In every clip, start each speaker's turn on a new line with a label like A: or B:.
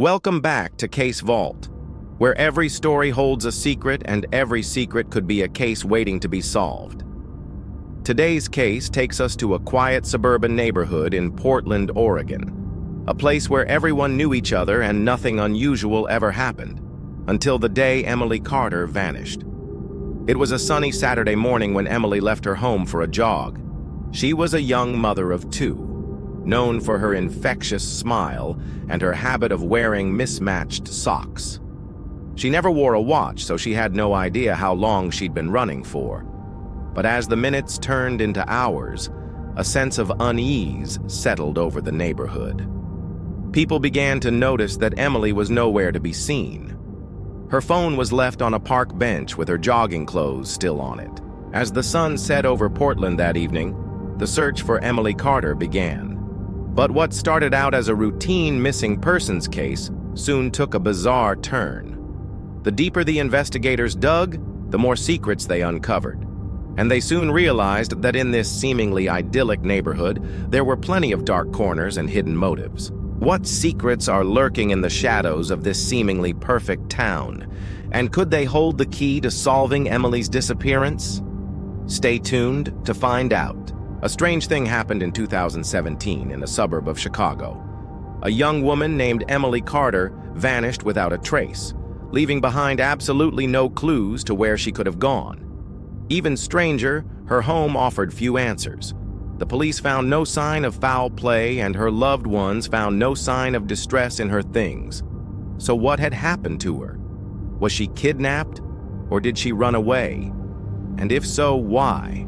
A: Welcome back to CaseVault, where every story holds a secret and every secret could be a case waiting to be solved. Today's case takes us to a quiet suburban neighborhood in Portland, Oregon, a place where everyone knew each other and nothing unusual ever happened, until the day Emily Carter vanished. It was a sunny Saturday morning when Emily left her home for a jog. She was a young mother of two, known for her infectious smile and her habit of wearing mismatched socks. She never wore a watch, so she had no idea how long she'd been running for. But as the minutes turned into hours, a sense of unease settled over the neighborhood. People began to notice that Emily was nowhere to be seen. Her phone was left on a park bench with her jogging clothes still on it. As the sun set over Portland that evening, the search for Emily Carter began. But what started out as a routine missing persons case soon took a bizarre turn. The deeper the investigators dug, the more secrets they uncovered. And they soon realized that in this seemingly idyllic neighborhood, there were plenty of dark corners and hidden motives. What secrets are lurking in the shadows of this seemingly perfect town? And could they hold the key to solving Emily's disappearance? Stay tuned to find out. A strange thing happened in 2017 in a suburb of Chicago. A young woman named Emily Carter vanished without a trace, leaving behind absolutely no clues to where she could have gone. Even stranger, her home offered few answers. The police found no sign of foul play, and her loved ones found no sign of distress in her things. So what had happened to her? Was she kidnapped, or did she run away? And if so, why?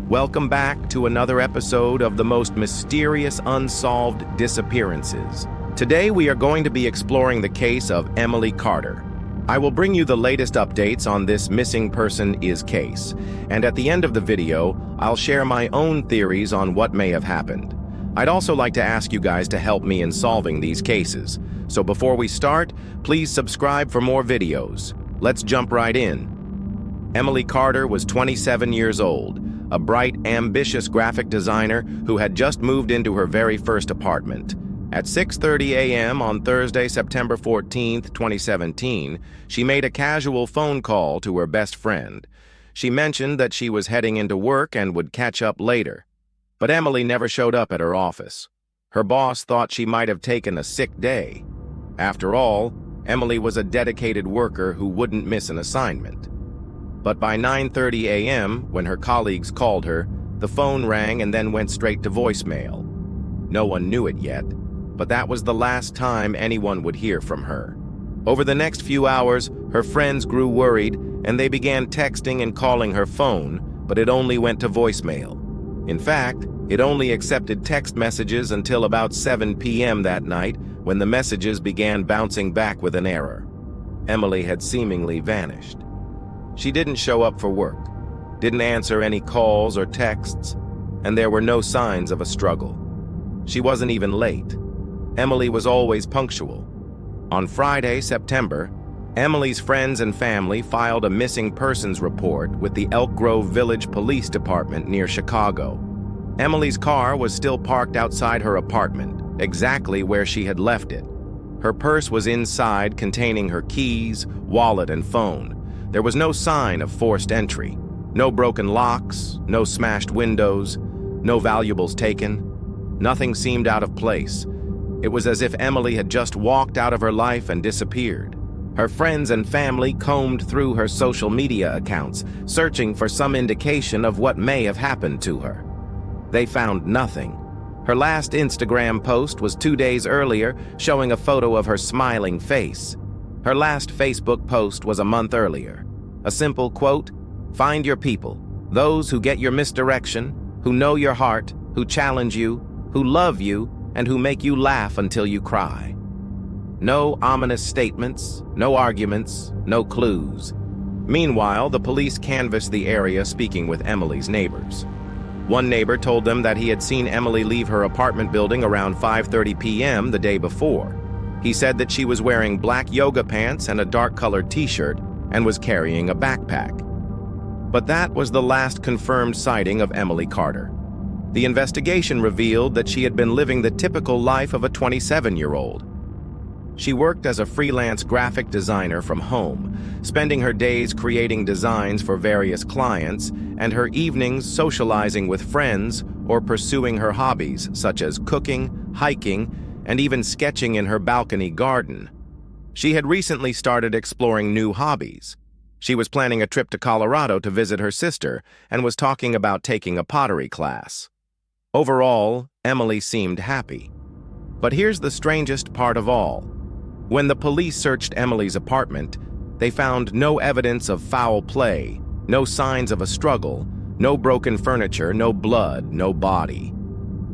A: Welcome back to another episode of the most mysterious unsolved disappearances. Today we are going to be exploring the case of Emily Carter. I will bring you the latest updates on this missing person case, and at the end of the video, I'll share my own theories on what may have happened. I'd also like to ask you guys to help me in solving these cases. So before we start, please subscribe for more videos. Let's jump right in. Emily Carter was 27 years old, a bright, ambitious graphic designer who had just moved into her very first apartment. At 6:30 a.m. on Thursday, September 14, 2017, she made a casual phone call to her best friend. She mentioned that she was heading into work and would catch up later. But Emily never showed up at her office. Her boss thought she might have taken a sick day. After all, Emily was a dedicated worker who wouldn't miss an assignment. But by 9:30 a.m., when her colleagues called her, the phone rang and then went straight to voicemail. No one knew it yet, but that was the last time anyone would hear from her. Over the next few hours, her friends grew worried and they began texting and calling her phone, but it only went to voicemail. In fact, it only accepted text messages until about 7 p.m. that night, when the messages began bouncing back with an error. Emily had seemingly vanished. She didn't show up for work, didn't answer any calls or texts, and there were no signs of a struggle. She wasn't even late. Emily was always punctual. On Friday, September, Emily's friends and family filed a missing persons report with the Elk Grove Village Police Department near Chicago. Emily's car was still parked outside her apartment, exactly where she had left it. Her purse was inside, containing her keys, wallet, and phone. There was no sign of forced entry, no broken locks, no smashed windows, no valuables taken. Nothing seemed out of place. It was as if Emily had just walked out of her life and disappeared. Her friends and family combed through her social media accounts, searching for some indication of what may have happened to her. They found nothing. Her last Instagram post was 2 days earlier, showing a photo of her smiling face. Her last Facebook post was a month earlier. A simple quote, "Find your people, those who get your misdirection, who know your heart, who challenge you, who love you, and who make you laugh until you cry." No ominous statements, no arguments, no clues. Meanwhile, the police canvassed the area, speaking with Emily's neighbors. One neighbor told them that he had seen Emily leave her apartment building around 5:30 p.m. the day before. He said that she was wearing black yoga pants and a dark-colored t-shirt and was carrying a backpack. But that was the last confirmed sighting of Emily Carter. The investigation revealed that she had been living the typical life of a 27-year-old. She worked as a freelance graphic designer from home, spending her days creating designs for various clients and her evenings socializing with friends or pursuing her hobbies such as cooking, hiking, and even sketching in her balcony garden. She had recently started exploring new hobbies. She was planning a trip to Colorado to visit her sister and was talking about taking a pottery class. Overall, Emily seemed happy. But here's the strangest part of all. When the police searched Emily's apartment, they found no evidence of foul play, no signs of a struggle, no broken furniture, no blood, no body.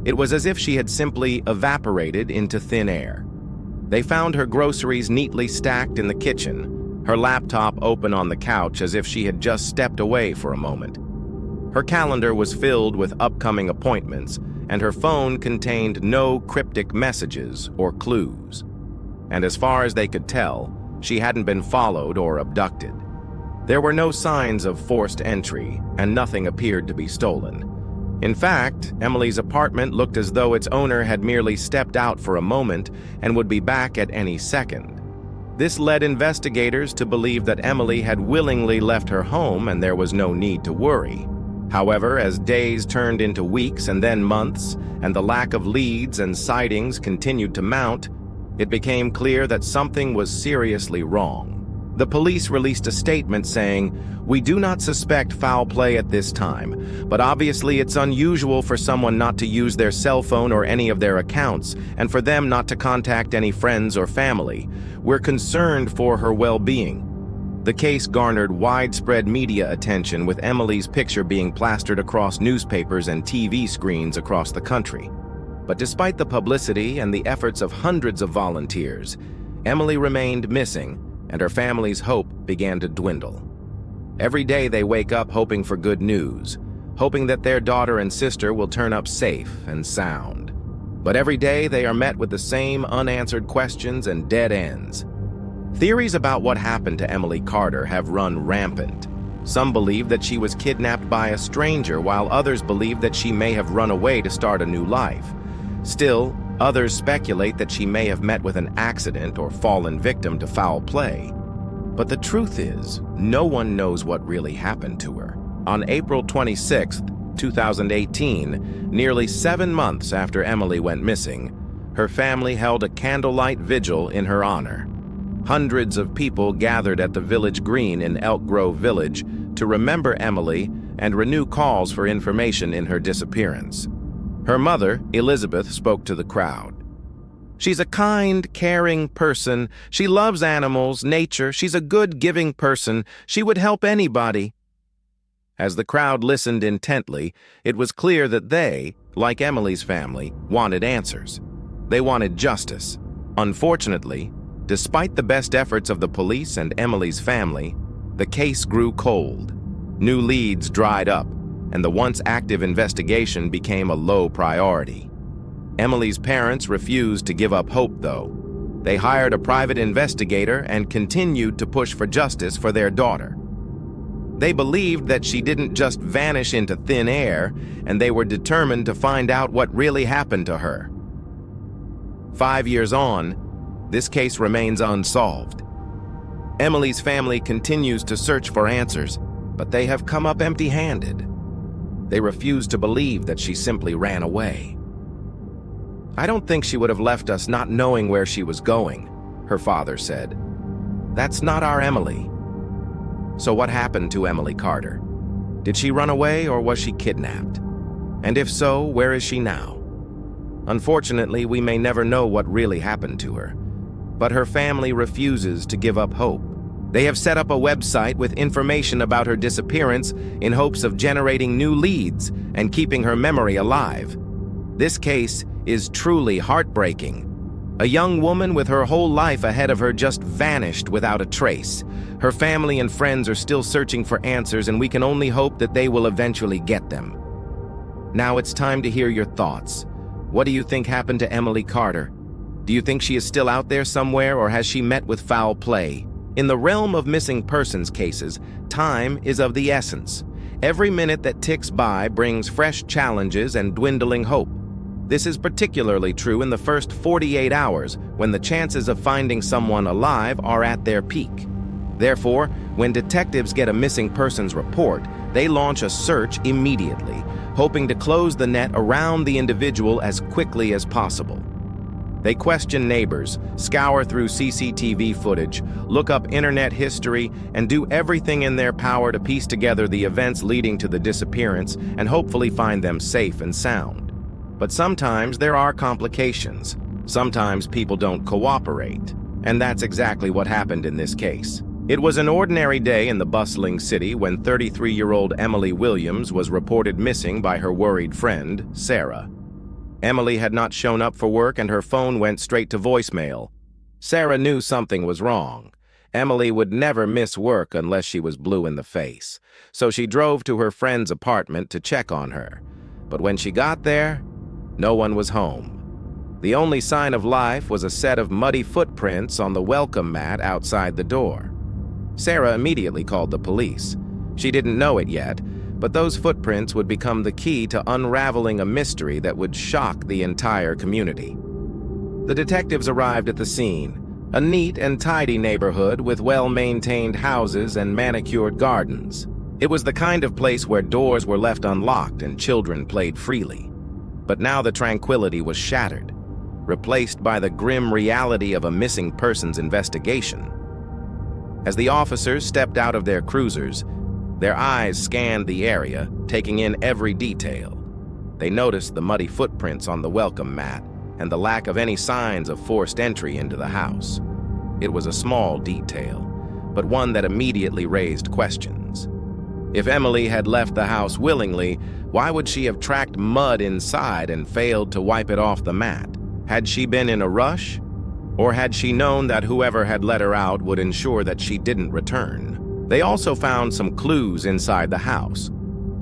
A: It was as if she had simply evaporated into thin air. They found her groceries neatly stacked in the kitchen, her laptop open on the couch as if she had just stepped away for a moment. Her calendar was filled with upcoming appointments, and her phone contained no cryptic messages or clues. And as far as they could tell, she hadn't been followed or abducted. There were no signs of forced entry, and nothing appeared to be stolen. In fact, Emily's apartment looked as though its owner had merely stepped out for a moment and would be back at any second. This led investigators to believe that Emily had willingly left her home and there was no need to worry. However, as days turned into weeks and then months, and the lack of leads and sightings continued to mount, it became clear that something was seriously wrong. The police released a statement saying, "We do not suspect foul play at this time, but obviously it's unusual for someone not to use their cell phone or any of their accounts, and for them not to contact any friends or family. We're concerned for her well-being." The case garnered widespread media attention, with Emily's picture being plastered across newspapers and TV screens across the country. But despite the publicity and the efforts of hundreds of volunteers, Emily remained missing, and her family's hope began to dwindle. Every day they wake up hoping for good news, hoping that their daughter and sister will turn up safe and sound. But every day they are met with the same unanswered questions and dead ends. Theories about what happened to Emily Carter have run rampant. Some believe that she was kidnapped by a stranger, while others believe that she may have run away to start a new life. Still, others speculate that she may have met with an accident or fallen victim to foul play. But the truth is, no one knows what really happened to her. On April 26, 2018, nearly 7 months after Emily went missing, her family held a candlelight vigil in her honor. Hundreds of people gathered at the village green in Elk Grove Village to remember Emily and renew calls for information in her disappearance. Her mother, Elizabeth, spoke to the crowd. "She's a kind, caring person. She loves animals, nature. She's a good, giving person. She would help anybody." As the crowd listened intently, it was clear that they, like Emily's family, wanted answers. They wanted justice. Unfortunately, despite the best efforts of the police and Emily's family, the case grew cold. New leads dried up, and the once active investigation became a low priority. Emily's parents refused to give up hope, though. They hired a private investigator and continued to push for justice for their daughter. They believed that she didn't just vanish into thin air, and they were determined to find out what really happened to her. 5 years on, this case remains unsolved. Emily's family continues to search for answers, but they have come up empty-handed. They refuse to believe that she simply ran away. "I don't think she would have left us not knowing where she was going," her father said. "That's not our Emily." So what happened to Emily Carter? Did she run away or was she kidnapped? And if so, where is she now? Unfortunately, we may never know what really happened to her. But her family refuses to give up hope. They have set up a website with information about her disappearance in hopes of generating new leads and keeping her memory alive. This case is truly heartbreaking. A young woman with her whole life ahead of her just vanished without a trace. Her family and friends are still searching for answers, and we can only hope that they will eventually get them. Now it's time to hear your thoughts. What do you think happened to Emily Carter? Do you think she is still out there somewhere, or has she met with foul play? In the realm of missing persons cases, time is of the essence. Every minute that ticks by brings fresh challenges and dwindling hope. This is particularly true in the first 48 hours, when the chances of finding someone alive are at their peak. Therefore, when detectives get a missing persons report, they launch a search immediately, hoping to close the net around the individual as quickly as possible. They question neighbors, scour through CCTV footage, look up internet history, and do everything in their power to piece together the events leading to the disappearance and hopefully find them safe and sound. But sometimes there are complications. Sometimes people don't cooperate. And that's exactly what happened in this case. It was an ordinary day in the bustling city when 33-year-old Emily Williams was reported missing by her worried friend, Sarah. Emily had not shown up for work and her phone went straight to voicemail. Sarah knew something was wrong. Emily would never miss work unless she was blue in the face, so she drove to her friend's apartment to check on her. But when she got there, no one was home. The only sign of life was a set of muddy footprints on the welcome mat outside the door. Sarah immediately called the police. She didn't know it yet, but those footprints would become the key to unraveling a mystery that would shock the entire community. The detectives arrived at the scene, a neat and tidy neighborhood with well-maintained houses and manicured gardens. It was the kind of place where doors were left unlocked and children played freely. But now the tranquility was shattered, replaced by the grim reality of a missing persons investigation. As the officers stepped out of their cruisers, their eyes scanned the area, taking in every detail. They noticed the muddy footprints on the welcome mat and the lack of any signs of forced entry into the house. It was a small detail, but one that immediately raised questions. If Emily had left the house willingly, why would she have tracked mud inside and failed to wipe it off the mat? Had she been in a rush? Or had she known that whoever had let her out would ensure that she didn't return? They also found some clues inside the house.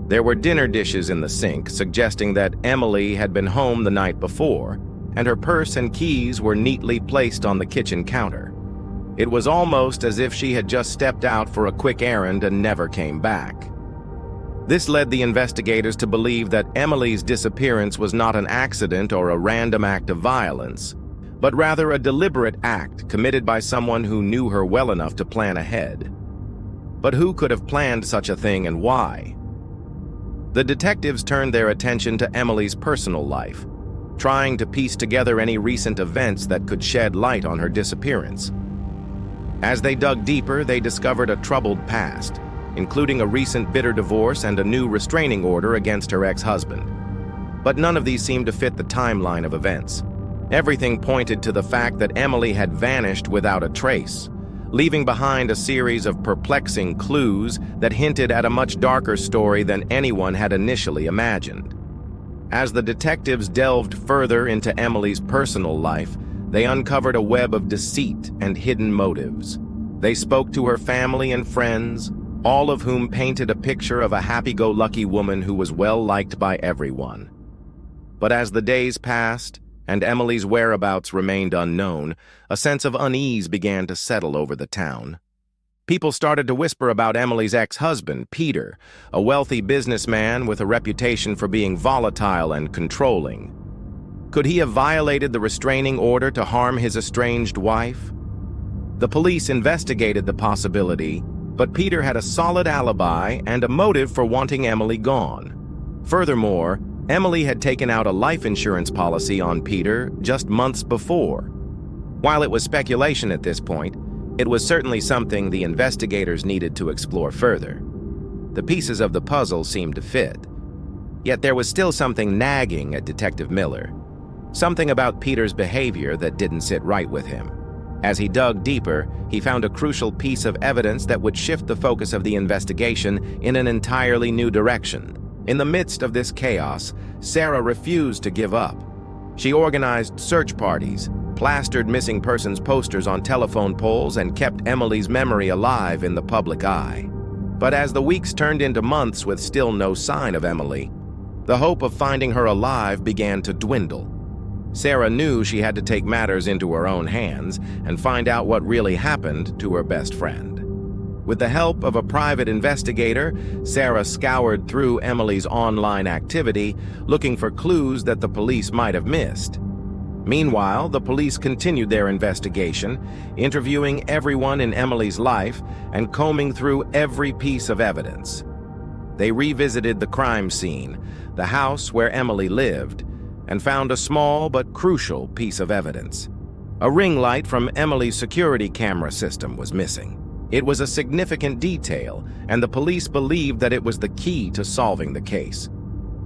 A: There were dinner dishes in the sink, suggesting that Emily had been home the night before, and her purse and keys were neatly placed on the kitchen counter. It was almost as if she had just stepped out for a quick errand and never came back. This led the investigators to believe that Emily's disappearance was not an accident or a random act of violence, but rather a deliberate act committed by someone who knew her well enough to plan ahead. But who could have planned such a thing and why? The detectives turned their attention to Emily's personal life, trying to piece together any recent events that could shed light on her disappearance. As they dug deeper, they discovered a troubled past, including a recent bitter divorce and a new restraining order against her ex-husband. But none of these seemed to fit the timeline of events. Everything pointed to the fact that Emily had vanished without a trace, leaving behind a series of perplexing clues that hinted at a much darker story than anyone had initially imagined. As the detectives delved further into Emily's personal life, they uncovered a web of deceit and hidden motives. They spoke to her family and friends, all of whom painted a picture of a happy-go-lucky woman who was well-liked by everyone. But as the days passed, and Emily's whereabouts remained unknown, a sense of unease began to settle over the town. People started to whisper about Emily's ex-husband, Peter, a wealthy businessman with a reputation for being volatile and controlling. Could he have violated the restraining order to harm his estranged wife? The police investigated the possibility, but Peter had a solid alibi and a motive for wanting Emily gone. Furthermore, Emily had taken out a life insurance policy on Peter just months before. While it was speculation at this point, it was certainly something the investigators needed to explore further. The pieces of the puzzle seemed to fit. Yet there was still something nagging at Detective Miller. Something about Peter's behavior that didn't sit right with him. As he dug deeper, he found a crucial piece of evidence that would shift the focus of the investigation in an entirely new direction. In the midst of this chaos, Sarah refused to give up. She organized search parties, plastered missing persons posters on telephone poles, and kept Emily's memory alive in the public eye. But as the weeks turned into months with still no sign of Emily, the hope of finding her alive began to dwindle. Sarah knew she had to take matters into her own hands and find out what really happened to her best friend. With the help of a private investigator, Sarah scoured through Emily's online activity, looking for clues that the police might have missed. Meanwhile, the police continued their investigation, interviewing everyone in Emily's life and combing through every piece of evidence. They revisited the crime scene, the house where Emily lived, and found a small but crucial piece of evidence. A ring light from Emily's security camera system was missing. It was a significant detail, and the police believed that it was the key to solving the case.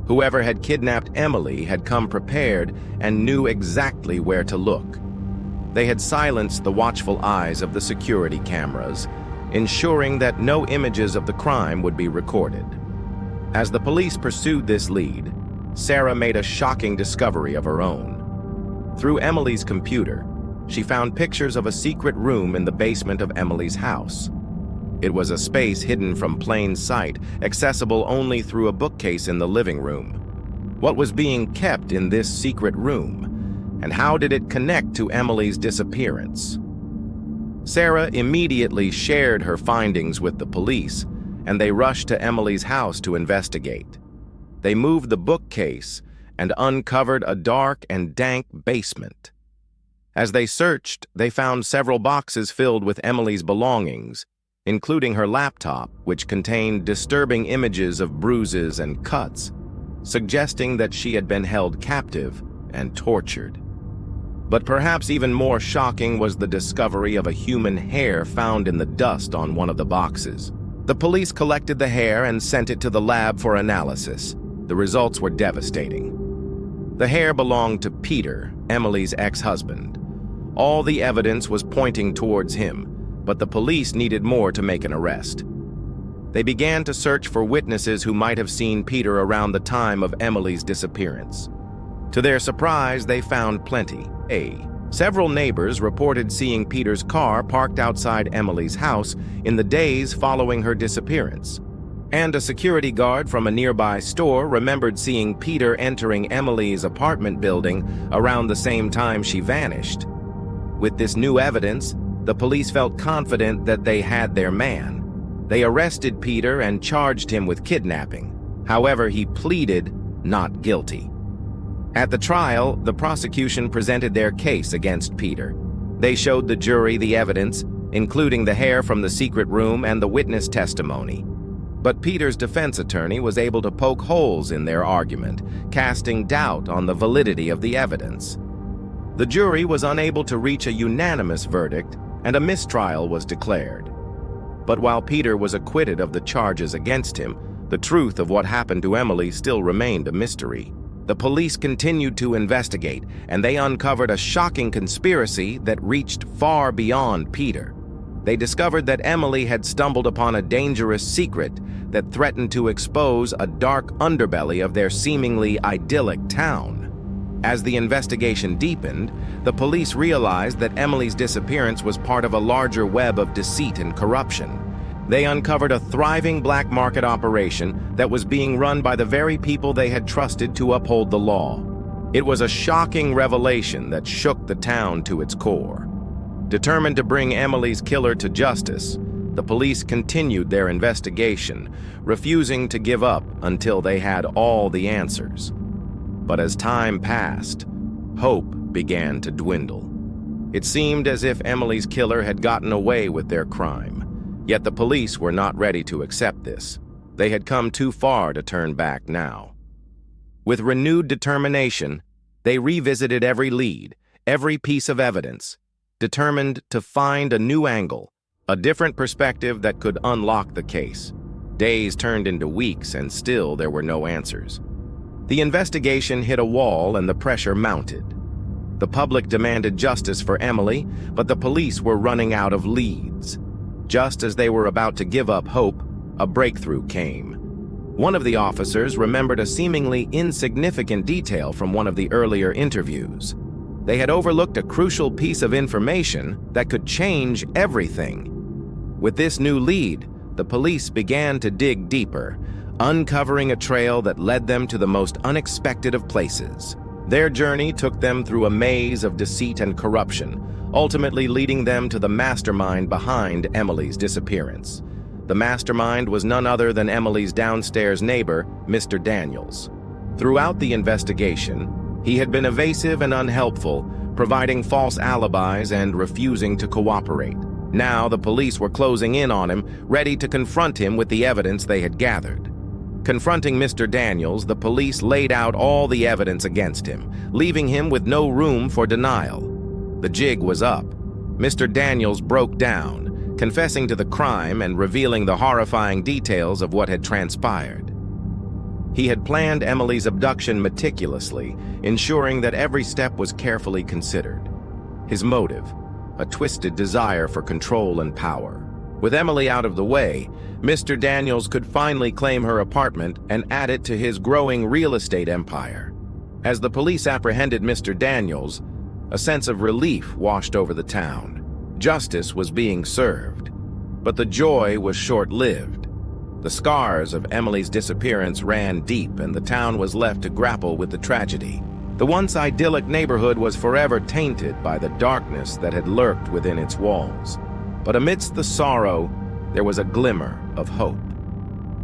A: Whoever had kidnapped Emily had come prepared and knew exactly where to look. They had silenced the watchful eyes of the security cameras, ensuring that no images of the crime would be recorded. As the police pursued this lead, Sarah made a shocking discovery of her own. Through Emily's computer, she found pictures of a secret room in the basement of Emily's house. It was a space hidden from plain sight, accessible only through a bookcase in the living room. What was being kept in this secret room, and how did it connect to Emily's disappearance? Sarah immediately shared her findings with the police, and they rushed to Emily's house to investigate. They moved the bookcase and uncovered a dark and dank basement. As they searched, they found several boxes filled with Emily's belongings, including her laptop, which contained disturbing images of bruises and cuts, suggesting that she had been held captive and tortured. But perhaps even more shocking was the discovery of a human hair found in the dust on one of the boxes. The police collected the hair and sent it to the lab for analysis. The results were devastating. The hair belonged to Peter, Emily's ex-husband. All the evidence was pointing towards him, but the police needed more to make an arrest. They began to search for witnesses who might have seen Peter around the time of Emily's disappearance. To their surprise, they found plenty. Several neighbors reported seeing Peter's car parked outside Emily's house in the days following her disappearance. And a security guard from a nearby store remembered seeing Peter entering Emily's apartment building around the same time she vanished. With this new evidence, the police felt confident that they had their man. They arrested Peter and charged him with kidnapping. However, he pleaded not guilty. At the trial, the prosecution presented their case against Peter. They showed the jury the evidence, including the hair from the secret room and the witness testimony. But Peter's defense attorney was able to poke holes in their argument, casting doubt on the validity of the evidence. The jury was unable to reach a unanimous verdict, and a mistrial was declared. But while Peter was acquitted of the charges against him, the truth of what happened to Emily still remained a mystery. The police continued to investigate, and they uncovered a shocking conspiracy that reached far beyond Peter. They discovered that Emily had stumbled upon a dangerous secret that threatened to expose a dark underbelly of their seemingly idyllic town. As the investigation deepened, the police realized that Emily's disappearance was part of a larger web of deceit and corruption. They uncovered a thriving black market operation that was being run by the very people they had trusted to uphold the law. It was a shocking revelation that shook the town to its core. Determined to bring Emily's killer to justice, the police continued their investigation, refusing to give up until they had all the answers. But as time passed, hope began to dwindle. It seemed as if Emily's killer had gotten away with their crime, yet the police were not ready to accept this. They had come too far to turn back now. With renewed determination, they revisited every lead, every piece of evidence, determined to find a new angle, a different perspective that could unlock the case. Days turned into weeks, and still there were no answers. The investigation hit a wall and the pressure mounted. The public demanded justice for Emily, but the police were running out of leads. Just as they were about to give up hope, a breakthrough came. One of the officers remembered a seemingly insignificant detail from one of the earlier interviews. They had overlooked a crucial piece of information that could change everything. With this new lead, the police began to dig deeper, uncovering a trail that led them to the most unexpected of places. Their journey took them through a maze of deceit and corruption, ultimately leading them to the mastermind behind Emily's disappearance. The mastermind was none other than Emily's downstairs neighbor, Mr. Daniels. Throughout the investigation, he had been evasive and unhelpful, providing false alibis and refusing to cooperate. Now the police were closing in on him, ready to confront him with the evidence they had gathered. Confronting Mr. Daniels, the police laid out all the evidence against him, leaving him with no room for denial. The jig was up. Mr. Daniels broke down, confessing to the crime and revealing the horrifying details of what had transpired. He had planned Emily's abduction meticulously, ensuring that every step was carefully considered. His motive, a twisted desire for control and power. With Emily out of the way, Mr. Daniels could finally claim her apartment and add it to his growing real estate empire. As the police apprehended Mr. Daniels, a sense of relief washed over the town. Justice was being served, but the joy was short-lived. The scars of Emily's disappearance ran deep, and the town was left to grapple with the tragedy. The once idyllic neighborhood was forever tainted by the darkness that had lurked within its walls. But amidst the sorrow, there was a glimmer of hope.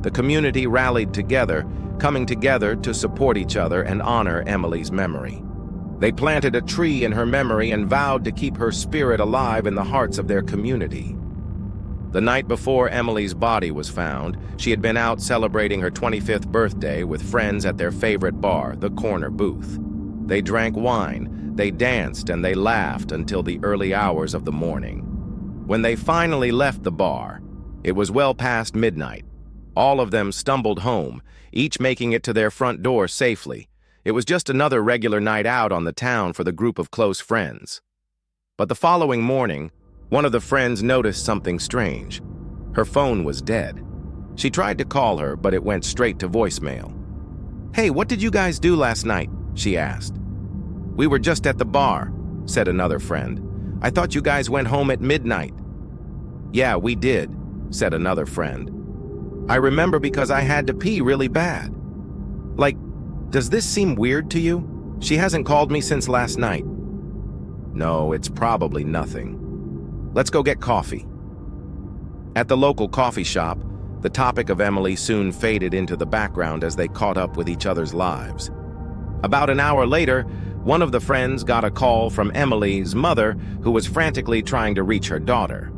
A: The community rallied together, coming together to support each other and honor Emily's memory. They planted a tree in her memory and vowed to keep her spirit alive in the hearts of their community. The night before Emily's body was found, she had been out celebrating her 25th birthday with friends at their favorite bar, the Corner Booth. They drank wine, they danced, and they laughed until the early hours of the morning. When they finally left the bar, it was well past midnight. All of them stumbled home, each making it to their front door safely. It was just another regular night out on the town for the group of close friends. But the following morning, one of the friends noticed something strange. Her phone was dead. She tried to call her, but it went straight to voicemail. "Hey, what did you guys do last night?" she asked. "We were just at the bar," said another friend. "I thought you guys went home at midnight." "Yeah, we did," said another friend. "I remember because I had to pee really bad." "Like, does this seem weird to you? She hasn't called me since last night." "No, it's probably nothing. Let's go get coffee." At the local coffee shop, the topic of Emily soon faded into the background as they caught up with each other's lives. About an hour later, one of the friends got a call from Emily's mother, who was frantically trying to reach her daughter.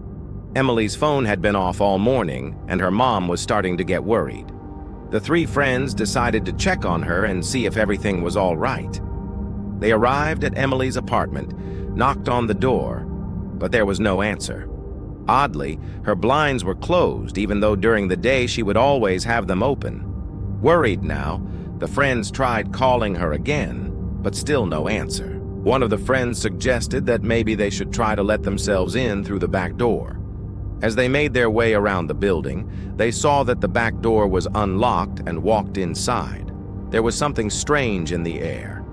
A: Emily's phone had been off all morning, and her mom was starting to get worried. The three friends decided to check on her and see if everything was all right. They arrived at Emily's apartment, knocked on the door, but there was no answer. Oddly, her blinds were closed, even though during the day she would always have them open. Worried now, the friends tried calling her again, but still no answer. One of the friends suggested that maybe they should try to let themselves in through the back door. As they made their way around the building, they saw that the back door was unlocked and walked inside. There was something strange in the air.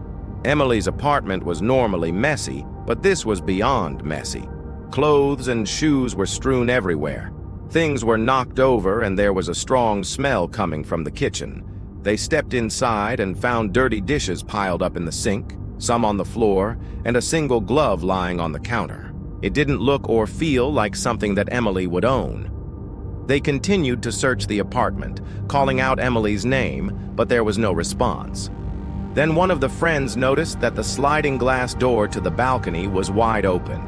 A: Emily's apartment was normally messy, but this was beyond messy. Clothes and shoes were strewn everywhere. Things were knocked over, and there was a strong smell coming from the kitchen. They stepped inside and found dirty dishes piled up in the sink, some on the floor, and a single glove lying on the counter. It didn't look or feel like something that Emily would own. They continued to search the apartment, calling out Emily's name, but there was no response. Then one of the friends noticed that the sliding glass door to the balcony was wide open.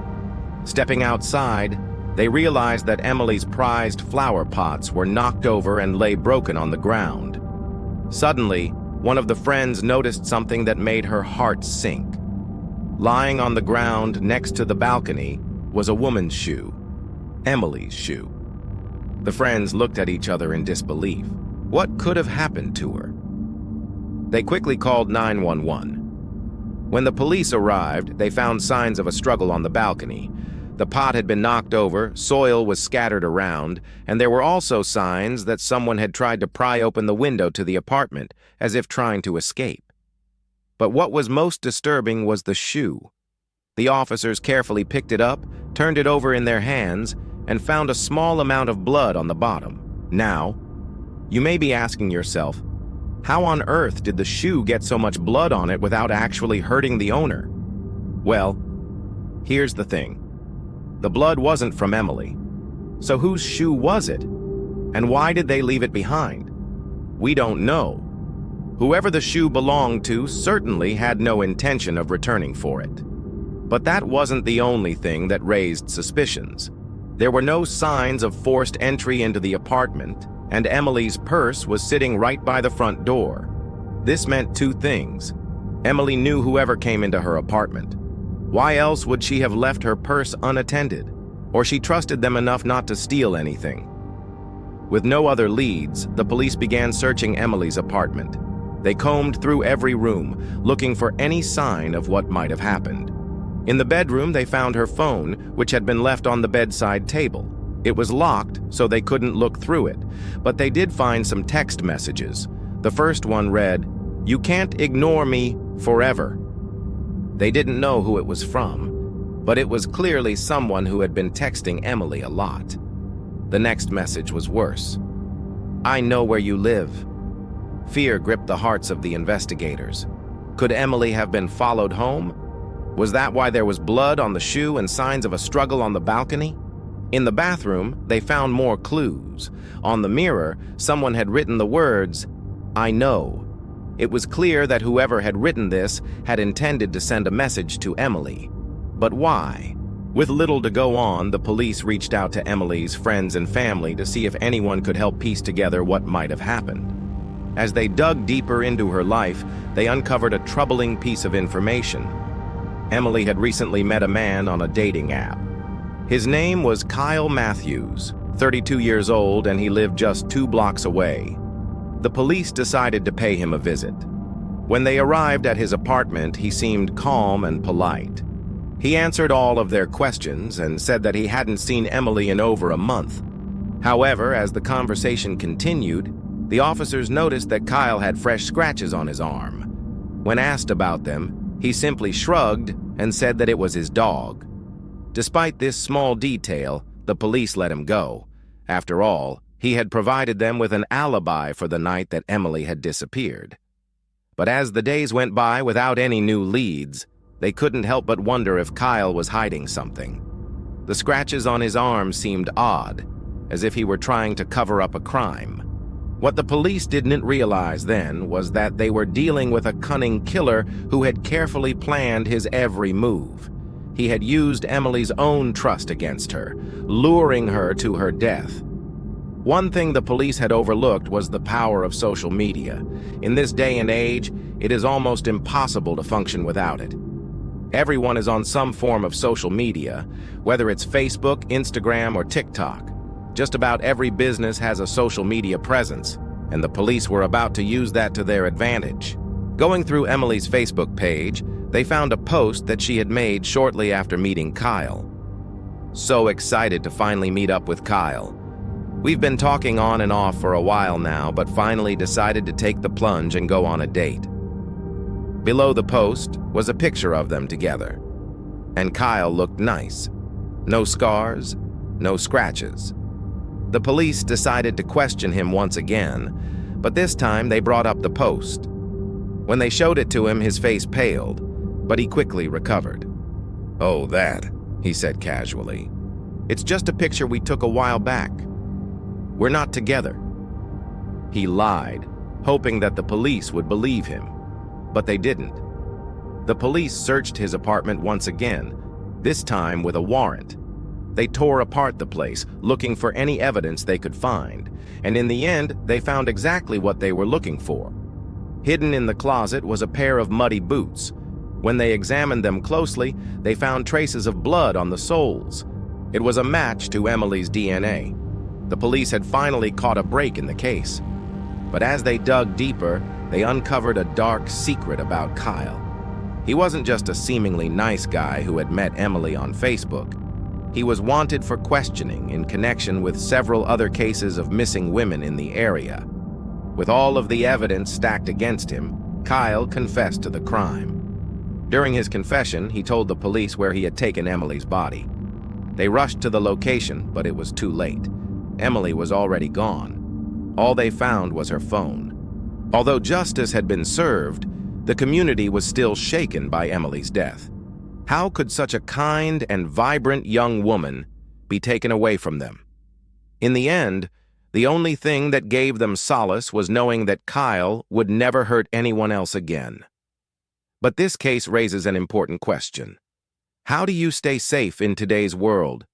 A: Stepping outside, they realized that Emily's prized flower pots were knocked over and lay broken on the ground. Suddenly, one of the friends noticed something that made her heart sink. Lying on the ground next to the balcony was a woman's shoe, Emily's shoe. The friends looked at each other in disbelief. What could have happened to her? They quickly called 911. When the police arrived, they found signs of a struggle on the balcony. The pot had been knocked over, soil was scattered around, and there were also signs that someone had tried to pry open the window to the apartment, as if trying to escape. But what was most disturbing was the shoe. The officers carefully picked it up, turned it over in their hands, and found a small amount of blood on the bottom. Now, you may be asking yourself, How on earth did the shoe get so much blood on it without actually hurting the owner? Well, here's the thing. The blood wasn't from Emily. So whose shoe was it? And why did they leave it behind? We don't know. Whoever the shoe belonged to certainly had no intention of returning for it. But that wasn't the only thing that raised suspicions. There were no signs of forced entry into the apartment, and Emily's purse was sitting right by the front door. This meant two things. Emily knew whoever came into her apartment. Why else would she have left her purse unattended? Or she trusted them enough not to steal anything? With no other leads, the police began searching Emily's apartment. They combed through every room, looking for any sign of what might have happened. In the bedroom, they found her phone, which had been left on the bedside table. It was locked, so they couldn't look through it, but they did find some text messages. The first one read, "You can't ignore me forever." They didn't know who it was from, but it was clearly someone who had been texting Emily a lot. The next message was worse. "I know where you live." Fear gripped the hearts of the investigators. Could Emily have been followed home? Was that why there was blood on the shoe and signs of a struggle on the balcony? In the bathroom, they found more clues. On the mirror, someone had written the words, "I know." It was clear that whoever had written this had intended to send a message to Emily. But why? With little to go on, the police reached out to Emily's friends and family to see if anyone could help piece together what might have happened. As they dug deeper into her life, they uncovered a troubling piece of information. Emily had recently met a man on a dating app. His name was Kyle Matthews, 32 years old, and he lived just 2 blocks away. The police decided to pay him a visit. When they arrived at his apartment, he seemed calm and polite. He answered all of their questions and said that he hadn't seen Emily in over a month. However, as the conversation continued, the officers noticed that Kyle had fresh scratches on his arm. When asked about them, he simply shrugged and said that it was his dog. Despite this small detail, the police let him go. After all, he had provided them with an alibi for the night that Emily had disappeared. But as the days went by without any new leads, they couldn't help but wonder if Kyle was hiding something. The scratches on his arm seemed odd, as if he were trying to cover up a crime. What the police didn't realize then was that they were dealing with a cunning killer who had carefully planned his every move. He had used Emily's own trust against her, luring her to her death. One thing the police had overlooked was the power of social media. In this day and age, it is almost impossible to function without it. Everyone is on some form of social media, whether it's Facebook, Instagram, or TikTok. Just about every business has a social media presence, and the police were about to use that to their advantage. Going through Emily's Facebook page, they found a post that she had made shortly after meeting Kyle. "So excited to finally meet up with Kyle. We've been talking on and off for a while now, but finally decided to take the plunge and go on a date." Below the post was a picture of them together, and Kyle looked nice. No scars, no scratches. The police decided to question him once again, but this time they brought up the post. When they showed it to him, his face paled, but he quickly recovered. "Oh, that," he said casually. "It's just a picture we took a while back. We're not together." He lied, hoping that the police would believe him, but they didn't. The police searched his apartment once again, this time with a warrant. They tore apart the place, looking for any evidence they could find, and in the end, they found exactly what they were looking for. Hidden in the closet was a pair of muddy boots. When they examined them closely, they found traces of blood on the soles. It was a match to Emily's DNA. The police had finally caught a break in the case. But as they dug deeper, they uncovered a dark secret about Kyle. He wasn't just a seemingly nice guy who had met Emily on Facebook. He was wanted for questioning in connection with several other cases of missing women in the area. With all of the evidence stacked against him, Kyle confessed to the crime. During his confession, he told the police where he had taken Emily's body. They rushed to the location, but it was too late. Emily was already gone. All they found was her phone. Although justice had been served, the community was still shaken by Emily's death. How could such a kind and vibrant young woman be taken away from them? In the end, the only thing that gave them solace was knowing that Kyle would never hurt anyone else again. But this case raises an important question. How do you stay safe in today's world?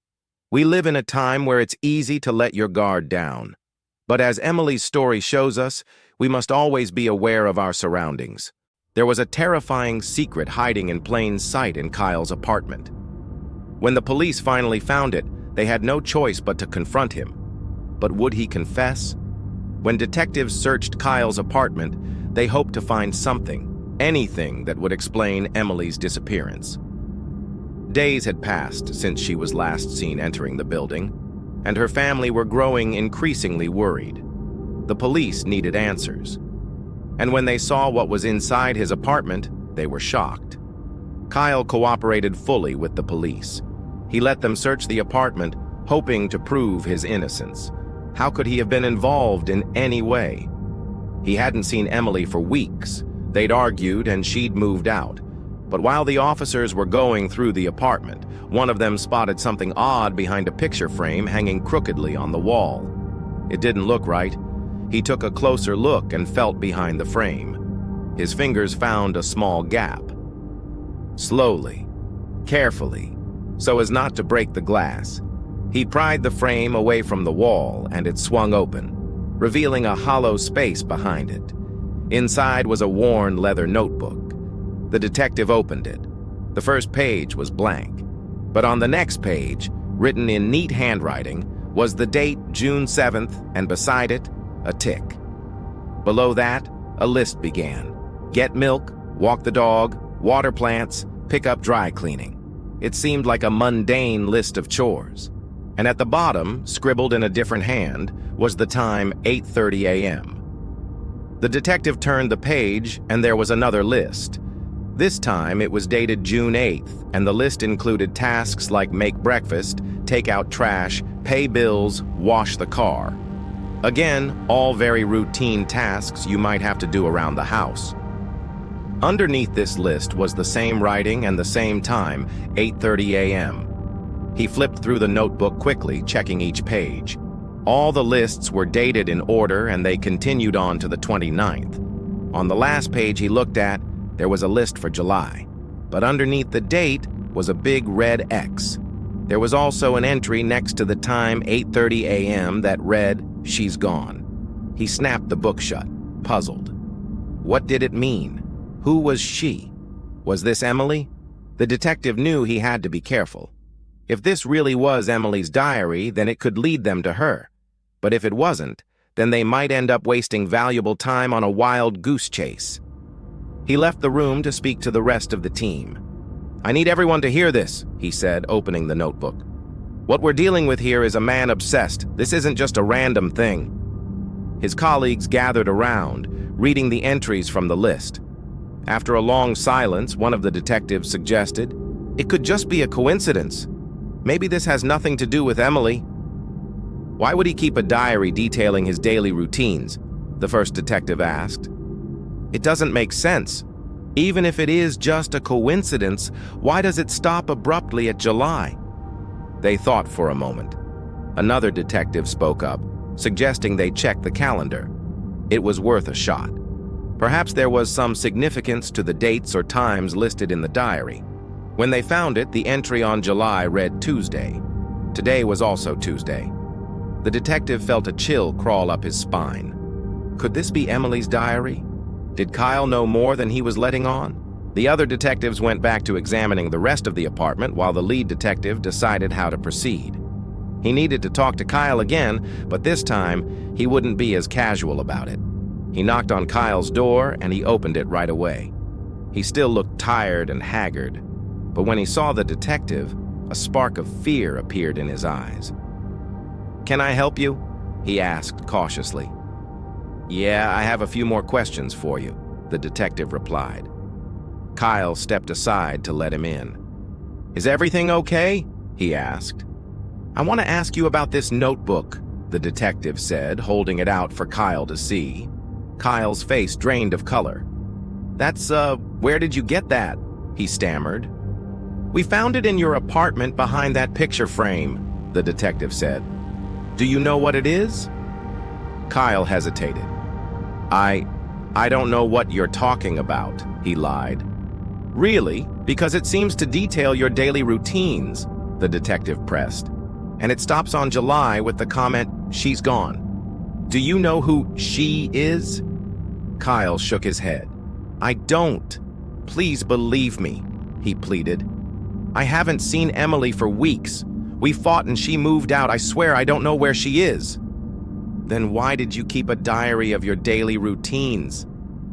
A: We live in a time where it's easy to let your guard down. But as Emily's story shows us, we must always be aware of our surroundings. There was a terrifying secret hiding in plain sight in Kyle's apartment. When the police finally found it, they had no choice but to confront him. But would he confess? When detectives searched Kyle's apartment, they hoped to find something, anything that would explain Emily's disappearance. Days had passed since she was last seen entering the building, and her family were growing increasingly worried. The police needed answers. And when they saw what was inside his apartment, they were shocked. Kyle cooperated fully with the police. He let them search the apartment, hoping to prove his innocence. How could he have been involved in any way? He hadn't seen Emily for weeks. They'd argued and she'd moved out. But while the officers were going through the apartment, one of them spotted something odd behind a picture frame hanging crookedly on the wall. It didn't look right. He took a closer look and felt behind the frame. His fingers found a small gap. Slowly, carefully, so as not to break the glass, he pried the frame away from the wall and it swung open, revealing a hollow space behind it. Inside was a worn leather notebook. The detective opened it. The first page was blank, but on the next page, written in neat handwriting, was the date June 7th, and beside it, a tick. Below that, a list began. Get milk, walk the dog, water plants, pick up dry cleaning. It seemed like a mundane list of chores. And at the bottom, scribbled in a different hand, was the time 8:30 a.m. The detective turned the page, and there was another list. This time, it was dated June 8th, and the list included tasks like make breakfast, take out trash, pay bills, wash the car. Again, all very routine tasks you might have to do around the house. Underneath this list was the same writing and the same time, 8:30 a.m. He flipped through the notebook quickly, checking each page. All the lists were dated in order, and they continued on to the 29th. On the last page he looked at, there was a list for July, but underneath the date was a big red X. There was also an entry next to the time 8:30 a.m. that read, "She's gone." He snapped the book shut, puzzled. What did it mean? Who was she? Was this Emily? The detective knew he had to be careful. If this really was Emily's diary, then it could lead them to her. But if it wasn't, then they might end up wasting valuable time on a wild goose chase. He left the room to speak to the rest of the team. "I need everyone to hear this," he said, opening the notebook. "What we're dealing with here is a man obsessed. This isn't just a random thing." His colleagues gathered around, reading the entries from the list. After a long silence, one of the detectives suggested, "It could just be a coincidence. Maybe this has nothing to do with Emily." "Why would he keep a diary detailing his daily routines?" the first detective asked. "It doesn't make sense. Even if it is just a coincidence, why does it stop abruptly at July?" They thought for a moment. Another detective spoke up, suggesting they check the calendar. It was worth a shot. Perhaps there was some significance to the dates or times listed in the diary. When they found it, the entry on July read Tuesday. Today was also Tuesday. The detective felt a chill crawl up his spine. Could this be Emily's diary? Did Kyle know more than he was letting on? The other detectives went back to examining the rest of the apartment while the lead detective decided how to proceed. He needed to talk to Kyle again, but this time, he wouldn't be as casual about it. He knocked on Kyle's door and he opened it right away. He still looked tired and haggard, but when he saw the detective, a spark of fear appeared in his eyes. "Can I help you?" he asked cautiously. "Yeah, I have a few more questions for you," the detective replied. Kyle stepped aside to let him in. "Is everything okay?" he asked. "I want to ask you about this notebook," the detective said, holding it out for Kyle to see. Kyle's face drained of color. Where did you get that?" he stammered. "We found it in your apartment behind that picture frame," the detective said. "Do you know what it is?" Kyle hesitated. I don't know what you're talking about," he lied. "Really? Because it seems to detail your daily routines," the detective pressed. "And it stops on July with the comment, 'She's gone.' Do you know who she is?" Kyle shook his head. "I don't. Please believe me," he pleaded. "I haven't seen Emily for weeks. We fought and she moved out. I swear I don't know where she is." "Then why did you keep a diary of your daily routines?"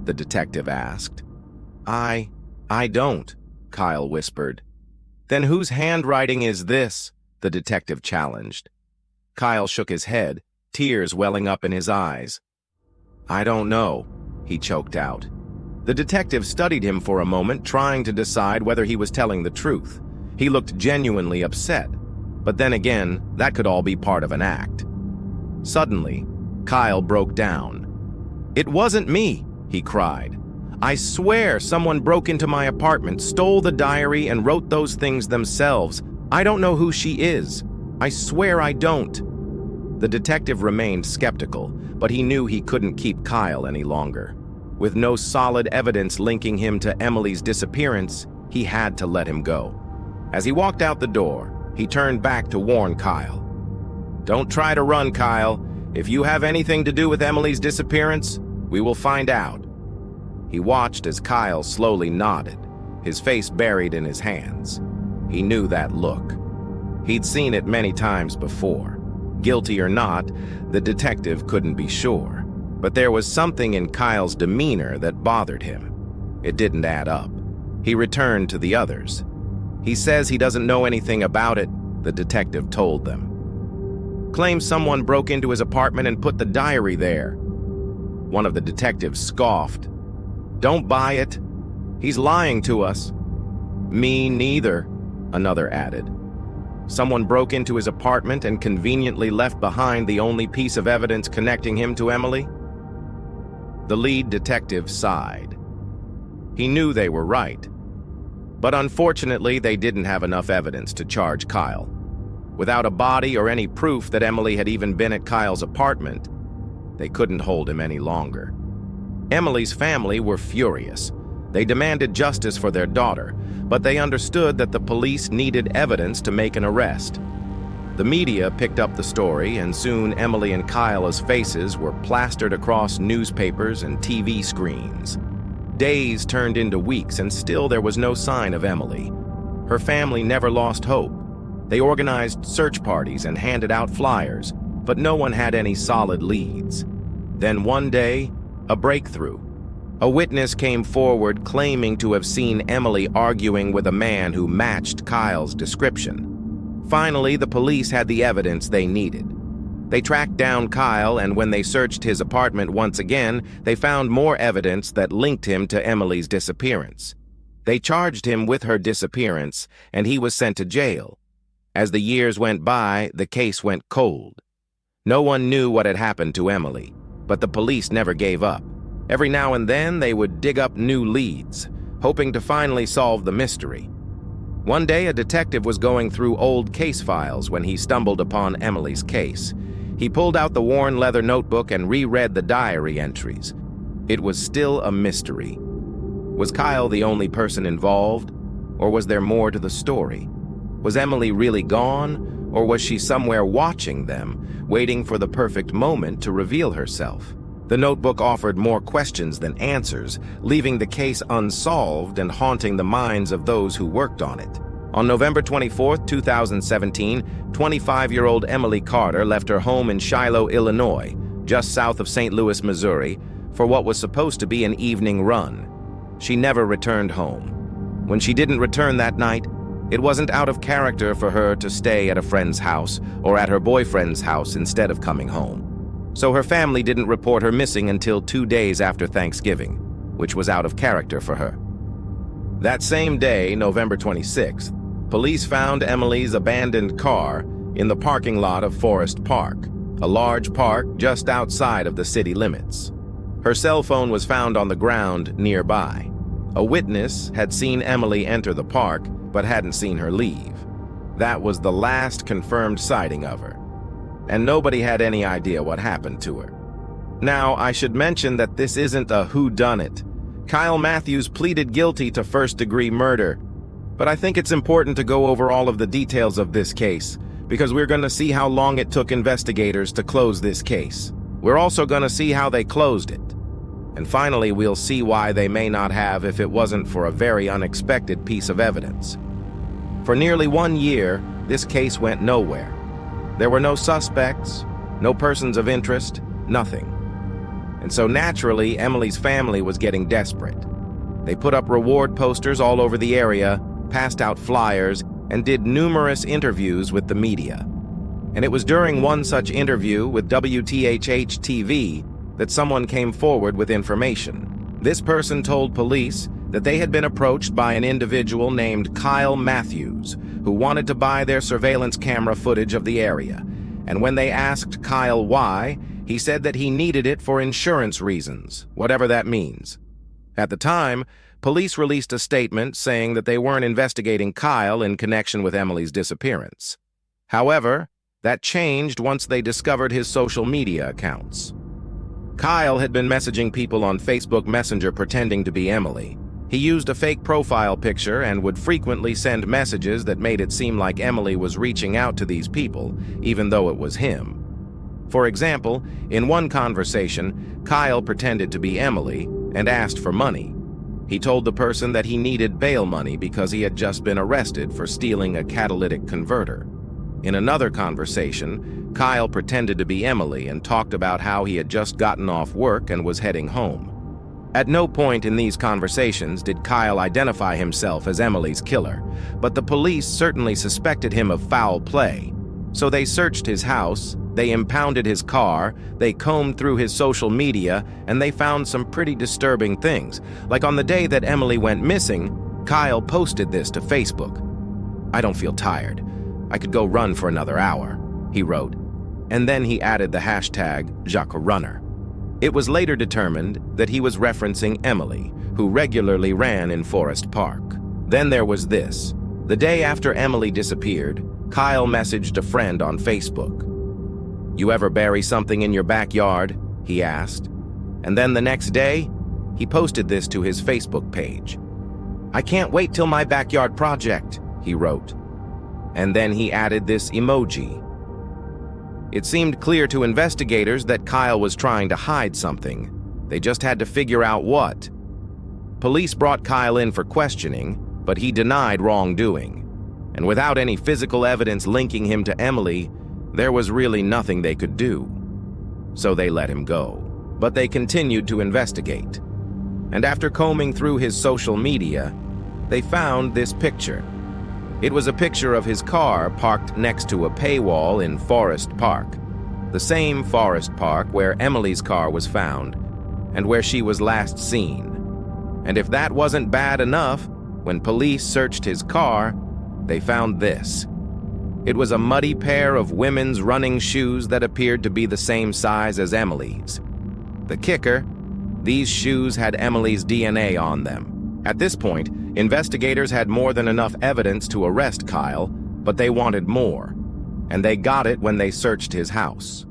A: the detective asked. I don't," Kyle whispered. "Then whose handwriting is this?" the detective challenged. Kyle shook his head, tears welling up in his eyes. "I don't know," he choked out. The detective studied him for a moment, trying to decide whether he was telling the truth. He looked genuinely upset, but then again, that could all be part of an act. Suddenly, Kyle broke down. "It wasn't me," he cried. "I swear someone broke into my apartment, stole the diary, and wrote those things themselves. I don't know who she is. I swear I don't." The detective remained skeptical, but he knew he couldn't keep Kyle any longer. With no solid evidence linking him to Emily's disappearance, he had to let him go. As he walked out the door, he turned back to warn Kyle. "Don't try to run, Kyle. If you have anything to do with Emily's disappearance, we will find out." He watched as Kyle slowly nodded, his face buried in his hands. He knew that look. He'd seen it many times before. Guilty or not, the detective couldn't be sure. But there was something in Kyle's demeanor that bothered him. It didn't add up. He returned to the others. "He says he doesn't know anything about it," the detective told them. "Claims someone broke into his apartment and put the diary there." One of the detectives scoffed. "Don't buy it. He's lying to us." "Me neither," another added. "Someone broke into his apartment and conveniently left behind the only piece of evidence connecting him to Emily." The lead detective sighed. He knew they were right. But unfortunately, they didn't have enough evidence to charge Kyle. Without a body or any proof that Emily had even been at Kyle's apartment, they couldn't hold him any longer. Emily's family were furious. They demanded justice for their daughter, but they understood that the police needed evidence to make an arrest. The media picked up the story, and soon Emily and Kyle's faces were plastered across newspapers and TV screens. Days turned into weeks, and still there was no sign of Emily. Her family never lost hope. They organized search parties and handed out flyers, but no one had any solid leads. Then one day, a breakthrough. A witness came forward claiming to have seen Emily arguing with a man who matched Kyle's description. Finally, the police had the evidence they needed. They tracked down Kyle, and when they searched his apartment once again, they found more evidence that linked him to Emily's disappearance. They charged him with her disappearance, and he was sent to jail. As the years went by, the case went cold. No one knew what had happened to Emily, but the police never gave up. Every now and then, they would dig up new leads, hoping to finally solve the mystery. One day, a detective was going through old case files when he stumbled upon Emily's case. He pulled out the worn leather notebook and reread the diary entries. It was still a mystery. Was Kyle the only person involved, or was there more to the story? Was Emily really gone, or was she somewhere watching them, waiting for the perfect moment to reveal herself? The notebook offered more questions than answers, leaving the case unsolved and haunting the minds of those who worked on it. On November 24, 2017, 25-year-old Emily Carter left her home in Shiloh, Illinois, just south of St. Louis, Missouri, for what was supposed to be an evening run. She never returned home. When she didn't return that night, it wasn't out of character for her to stay at a friend's house or at her boyfriend's house instead of coming home. So her family didn't report her missing until 2 days after Thanksgiving, which was out of character for her. That same day, November 26th, police found Emily's abandoned car in the parking lot of Forest Park, a large park just outside of the city limits. Her cell phone was found on the ground nearby. A witness had seen Emily enter the park, but hadn't seen her leave. That was the last confirmed sighting of her, and nobody had any idea what happened to her. Now, I should mention that this isn't a whodunit. Kyle Matthews pleaded guilty to first-degree murder, but I think it's important to go over all of the details of this case, because we're going to see how long it took investigators to close this case. We're also going to see how they closed it. And finally, we'll see why they may not have if it wasn't for a very unexpected piece of evidence. For nearly 1 year, this case went nowhere. There were no suspects, no persons of interest, nothing. And so naturally, Emily's family was getting desperate. They put up reward posters all over the area, passed out flyers, and did numerous interviews with the media. And it was during one such interview with WTHH-TV that someone came forward with information. This person told police that they had been approached by an individual named Kyle Matthews, who wanted to buy their surveillance camera footage of the area. And when they asked Kyle why, he said that he needed it for insurance reasons, whatever that means. At the time, police released a statement saying that they weren't investigating Kyle in connection with Emily's disappearance. However, that changed once they discovered his social media accounts. Kyle had been messaging people on Facebook Messenger pretending to be Emily. He used a fake profile picture and would frequently send messages that made it seem like Emily was reaching out to these people, even though it was him. For example, in one conversation, Kyle pretended to be Emily and asked for money. He told the person that he needed bail money because he had just been arrested for stealing a catalytic converter. In another conversation, Kyle pretended to be Emily and talked about how he had just gotten off work and was heading home. At no point in these conversations did Kyle identify himself as Emily's killer, but the police certainly suspected him of foul play. So they searched his house, they impounded his car, they combed through his social media, and they found some pretty disturbing things. Like on the day that Emily went missing, Kyle posted this to Facebook. "I don't feel tired. I could go run for another hour," he wrote. And then he added the hashtag #JacquesRunner. It was later determined that he was referencing Emily, who regularly ran in Forest Park. Then there was this. The day after Emily disappeared, Kyle messaged a friend on Facebook. "You ever bury something in your backyard?" he asked. And then the next day, he posted this to his Facebook page. "I can't wait till my backyard project," he wrote. And then he added this emoji. It seemed clear to investigators that Kyle was trying to hide something. They just had to figure out what. Police brought Kyle in for questioning, but he denied wrongdoing. And without any physical evidence linking him to Emily, there was really nothing they could do. So they let him go. But they continued to investigate. And after combing through his social media, they found this picture. It was a picture of his car parked next to a paywall in Forest Park, the same Forest Park where Emily's car was found and where she was last seen. And if that wasn't bad enough, when police searched his car, they found this. It was a muddy pair of women's running shoes that appeared to be the same size as Emily's. The kicker, these shoes had Emily's DNA on them. At this point, investigators had more than enough evidence to arrest Kyle, but they wanted more, and they got it when they searched his house.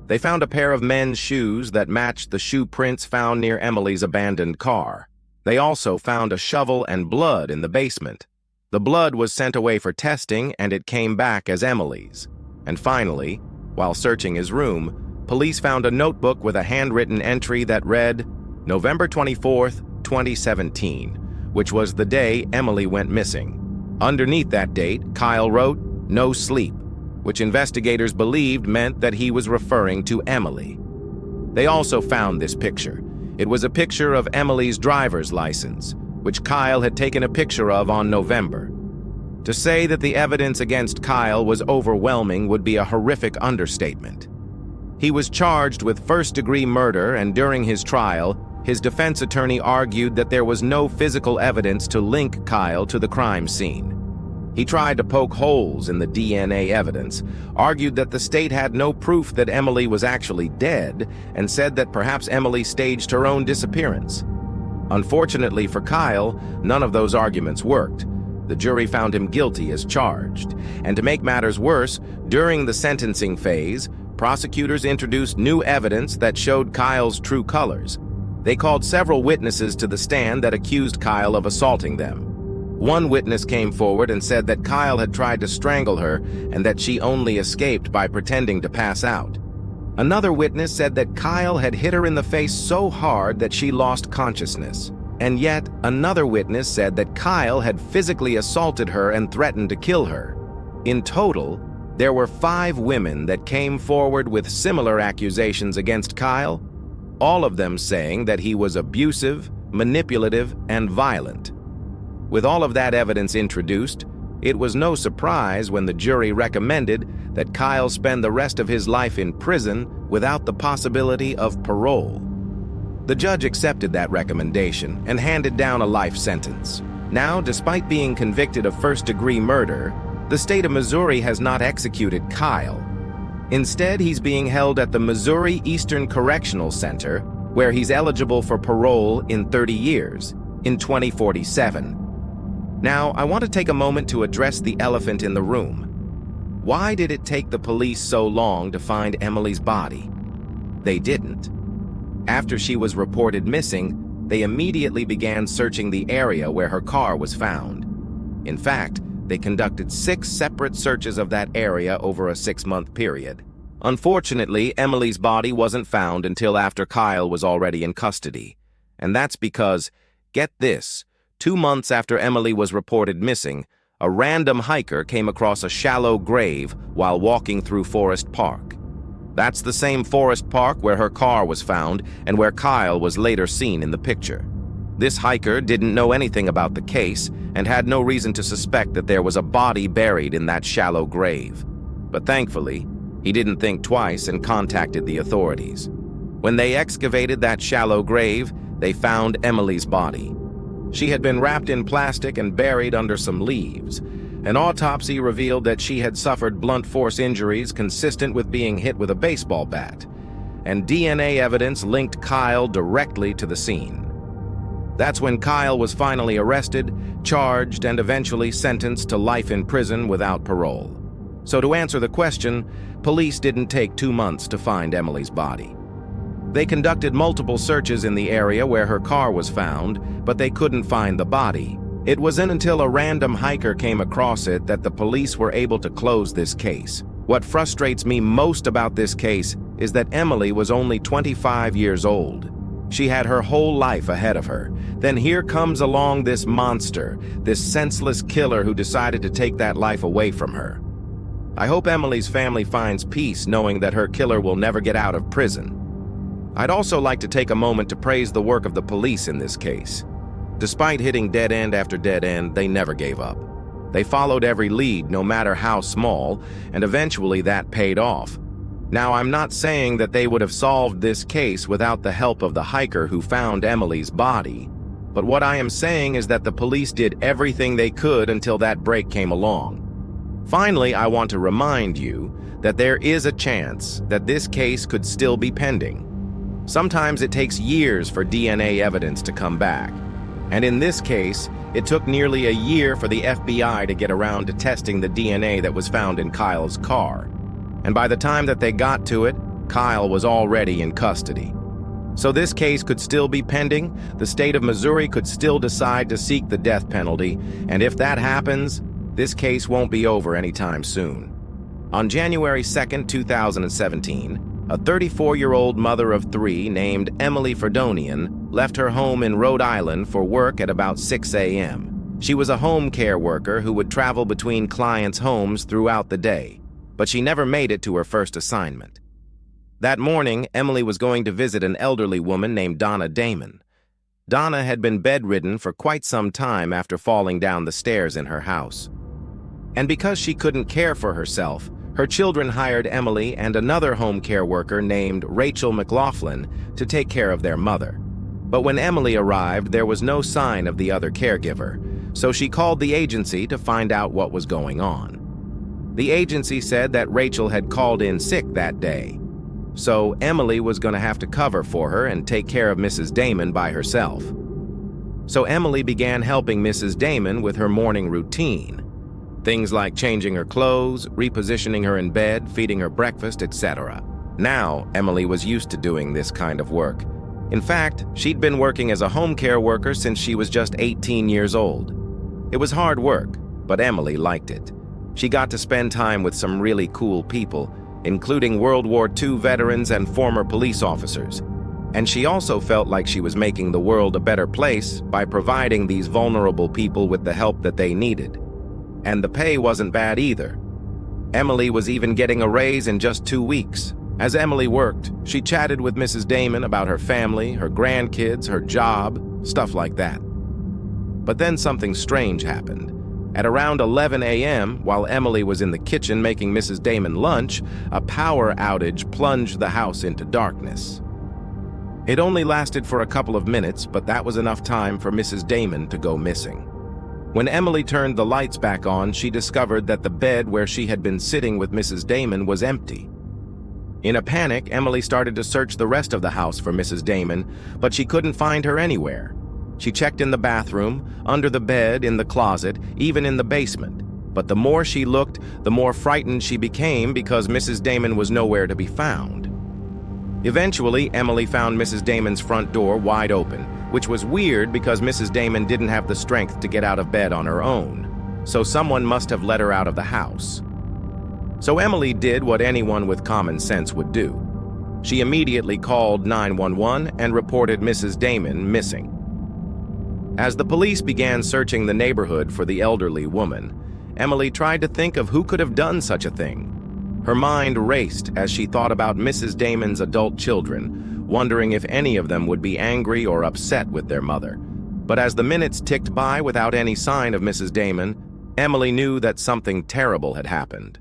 A: They found a pair of men's shoes that matched the shoe prints found near Emily's abandoned car. They also found a shovel and blood in the basement. The blood was sent away for testing, and it came back as Emily's. And finally, while searching his room, police found a notebook with a handwritten entry that read, November 24th, 2017, which was the day Emily went missing. Underneath that date, Kyle wrote, "No sleep," which investigators believed meant that he was referring to Emily. They also found this picture. It was a picture of Emily's driver's license, which Kyle had taken a picture of on November. To say that the evidence against Kyle was overwhelming would be a horrific understatement. He was charged with first-degree murder, and during his trial, his defense attorney argued that there was no physical evidence to link Kyle to the crime scene. He tried to poke holes in the DNA evidence, argued that the state had no proof that Emily was actually dead, and said that perhaps Emily staged her own disappearance. Unfortunately for Kyle, none of those arguments worked. The jury found him guilty as charged. And to make matters worse, during the sentencing phase, prosecutors introduced new evidence that showed Kyle's true colors. They called several witnesses to the stand that accused Kyle of assaulting them. One witness came forward and said that Kyle had tried to strangle her and that she only escaped by pretending to pass out. Another witness said that Kyle had hit her in the face so hard that she lost consciousness. And yet, another witness said that Kyle had physically assaulted her and threatened to kill her. In total, there were 5 women that came forward with similar accusations against Kyle, all of them saying that he was abusive, manipulative, and violent. With all of that evidence introduced, it was no surprise when the jury recommended that Kyle spend the rest of his life in prison without the possibility of parole. The judge accepted that recommendation and handed down a life sentence. Now, despite being convicted of first-degree murder, the state of Missouri has not executed Kyle. Instead, he's being held at the Missouri Eastern Correctional Center, where he's eligible for parole in 30 years, in 2047. Now, I want to take a moment to address the elephant in the room. Why did it take the police so long to find Emily's body? They didn't. After she was reported missing, they immediately began searching the area where her car was found. In fact, they conducted 6 separate searches of that area over a 6-month period. Unfortunately, Emily's body wasn't found until after Kyle was already in custody. And that's because, get this, 2 months after Emily was reported missing, a random hiker came across a shallow grave while walking through Forest Park. That's the same Forest Park where her car was found and where Kyle was later seen in the picture. This hiker didn't know anything about the case and had no reason to suspect that there was a body buried in that shallow grave. But thankfully, he didn't think twice and contacted the authorities. When they excavated that shallow grave, they found Emily's body. She had been wrapped in plastic and buried under some leaves. An autopsy revealed that she had suffered blunt force injuries consistent with being hit with a baseball bat, and DNA evidence linked Kyle directly to the scene. That's when Kyle was finally arrested, charged, and eventually sentenced to life in prison without parole. So to answer the question, police didn't take 2 months to find Emily's body. They conducted multiple searches in the area where her car was found, but they couldn't find the body. It wasn't until a random hiker came across it that the police were able to close this case. What frustrates me most about this case is that Emily was only 25 years old. She had her whole life ahead of her. Then here comes along this monster, this senseless killer who decided to take that life away from her. I hope Emily's family finds peace knowing that her killer will never get out of prison. I'd also like to take a moment to praise the work of the police in this case. Despite hitting dead end after dead end, they never gave up. They followed every lead, no matter how small, and eventually that paid off. Now, I'm not saying that they would have solved this case without the help of the hiker who found Emily's body, but what I am saying is that the police did everything they could until that break came along. Finally, I want to remind you that there is a chance that this case could still be pending. Sometimes it takes years for DNA evidence to come back. And in this case, it took nearly a year for the FBI to get around to testing the DNA that was found in Kyle's car. And by the time that they got to it, Kyle was already in custody. So this case could still be pending, the state of Missouri could still decide to seek the death penalty, and if that happens, this case won't be over anytime soon. On January 2nd, 2017, a 34-year-old mother of 3 named Emily Ferdonian left her home in Rhode Island for work at about 6 a.m. She was a home care worker who would travel between clients' homes throughout the day, but she never made it to her first assignment. That morning, Emily was going to visit an elderly woman named Donna Damon. Donna had been bedridden for quite some time after falling down the stairs in her house. And because she couldn't care for herself, her children hired Emily and another home care worker named Rachel McLaughlin to take care of their mother. But when Emily arrived, there was no sign of the other caregiver, So she called the agency to find out what was going on. The agency said that Rachel had called in sick that day, so Emily was going to have to cover for her and take care of Mrs. Damon by herself. So Emily began helping Mrs. Damon with her morning routine. Things like changing her clothes, repositioning her in bed, feeding her breakfast, etc. Now, Emily was used to doing this kind of work. In fact, she'd been working as a home care worker since she was just 18 years old. It was hard work, but Emily liked it. She got to spend time with some really cool people, including World War II veterans and former police officers. And she also felt like she was making the world a better place by providing these vulnerable people with the help that they needed. And the pay wasn't bad either. Emily was even getting a raise in just 2 weeks. As Emily worked, she chatted with Mrs. Damon about her family, her grandkids, her job, stuff like that. But then something strange happened. At around 11 a.m., while Emily was in the kitchen making Mrs. Damon lunch, a power outage plunged the house into darkness. It only lasted for a couple of minutes, but that was enough time for Mrs. Damon to go missing. When Emily turned the lights back on, she discovered that the bed where she had been sitting with Mrs. Damon was empty. In a panic, Emily started to search the rest of the house for Mrs. Damon, but she couldn't find her anywhere. She checked in the bathroom, under the bed, in the closet, even in the basement. But the more she looked, the more frightened she became because Mrs. Damon was nowhere to be found. Eventually, Emily found Mrs. Damon's front door wide open, which was weird because Mrs. Damon didn't have the strength to get out of bed on her own, so someone must have let her out of the house. So Emily did what anyone with common sense would do. She immediately called 911 and reported Mrs. Damon missing. As the police began searching the neighborhood for the elderly woman, Emily tried to think of who could have done such a thing. Her mind raced as she thought about Mrs. Damon's adult children, wondering if any of them would be angry or upset with their mother. But as the minutes ticked by without any sign of Mrs. Damon, Emily knew that something terrible had happened.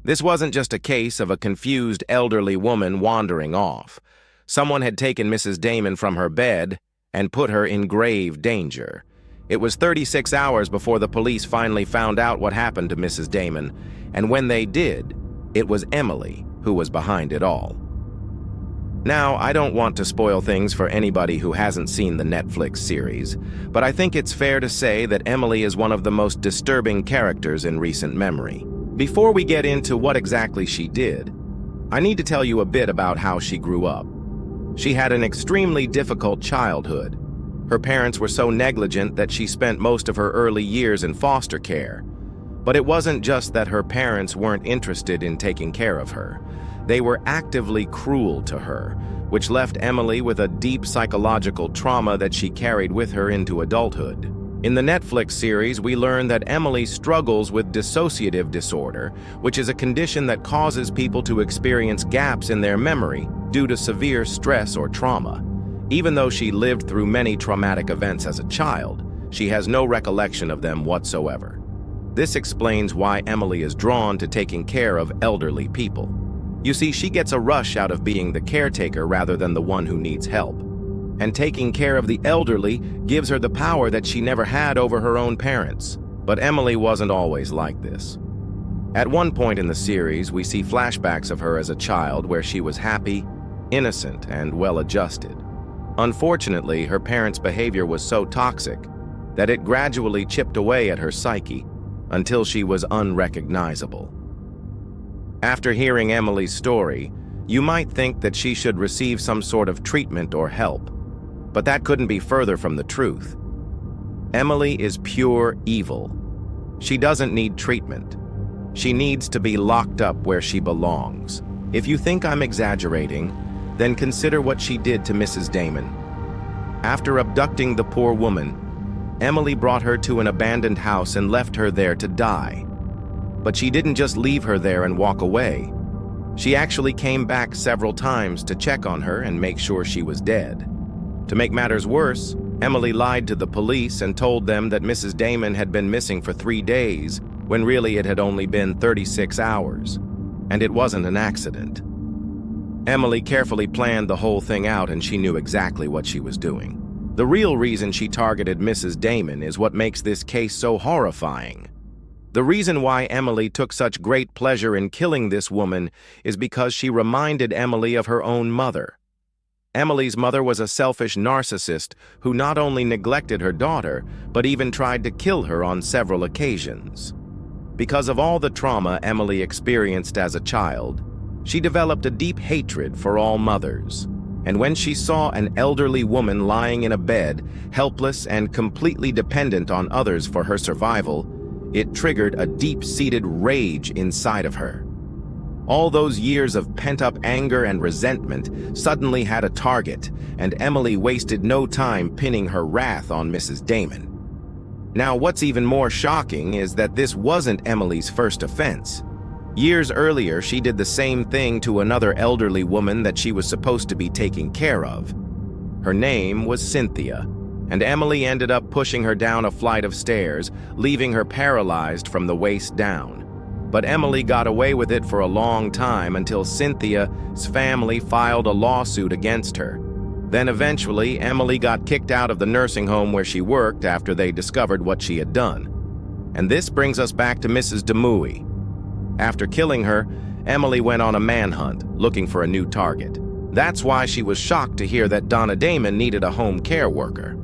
A: This wasn't just a case of a confused elderly woman wandering off. Someone had taken Mrs. Damon from her bed and put her in grave danger. It was 36 hours before the police finally found out what happened to Mrs. Damon, and when they did, it was Emily who was behind it all. Now, I don't want to spoil things for anybody who hasn't seen the Netflix series, but I think it's fair to say that Emily is one of the most disturbing characters in recent memory. Before we get into what exactly she did, I need to tell you a bit about how she grew up. She had an extremely difficult childhood. Her parents were so negligent that she spent most of her early years in foster care. But it wasn't just that her parents weren't interested in taking care of her. They were actively cruel to her, which left Emily with a deep psychological trauma that she carried with her into adulthood. In the Netflix series, we learn that Emily struggles with dissociative disorder, which is a condition that causes people to experience gaps in their memory due to severe stress or trauma. Even though she lived through many traumatic events as a child, she has no recollection of them whatsoever. This explains why Emily is drawn to taking care of elderly people. You see, she gets a rush out of being the caretaker rather than the one who needs help. And taking care of the elderly gives her the power that she never had over her own parents. But Emily wasn't always like this. At one point in the series, we see flashbacks of her as a child where she was happy, innocent, and well-adjusted. Unfortunately, her parents' behavior was so toxic that it gradually chipped away at her psyche until she was unrecognizable. After hearing Emily's story, you might think that she should receive some sort of treatment or help, but that couldn't be further from the truth. Emily is pure evil. She doesn't need treatment. She needs to be locked up where she belongs. If you think I'm exaggerating, then consider what she did to Mrs. Damon. After abducting the poor woman, Emily brought her to an abandoned house and left her there to die. But she didn't just leave her there and walk away. She actually came back several times to check on her and make sure she was dead. To make matters worse, Emily lied to the police and told them that Mrs. Damon had been missing for 3 days, when really it had only been 36 hours. And it wasn't an accident. Emily carefully planned the whole thing out, and she knew exactly what she was doing. The real reason she targeted Mrs. Damon is what makes this case so horrifying. The reason why Emily took such great pleasure in killing this woman is because she reminded Emily of her own mother. Emily's mother was a selfish narcissist who not only neglected her daughter, but even tried to kill her on several occasions. Because of all the trauma Emily experienced as a child, she developed a deep hatred for all mothers. And when she saw an elderly woman lying in a bed, helpless and completely dependent on others for her survival, it triggered a deep-seated rage inside of her. All those years of pent-up anger and resentment suddenly had a target, and Emily wasted no time pinning her wrath on Mrs. Damon. Now, what's even more shocking is that this wasn't Emily's first offense. Years earlier, she did the same thing to another elderly woman that she was supposed to be taking care of. Her name was Cynthia, and Emily ended up pushing her down a flight of stairs, leaving her paralyzed from the waist down. But Emily got away with it for a long time until Cynthia's family filed a lawsuit against her. Then eventually, Emily got kicked out of the nursing home where she worked after they discovered what she had done. And this brings us back to Mrs. Demouy. After killing her, Emily went on a manhunt, looking for a new target. That's why she was shocked to hear that Donna Damon needed a home care worker.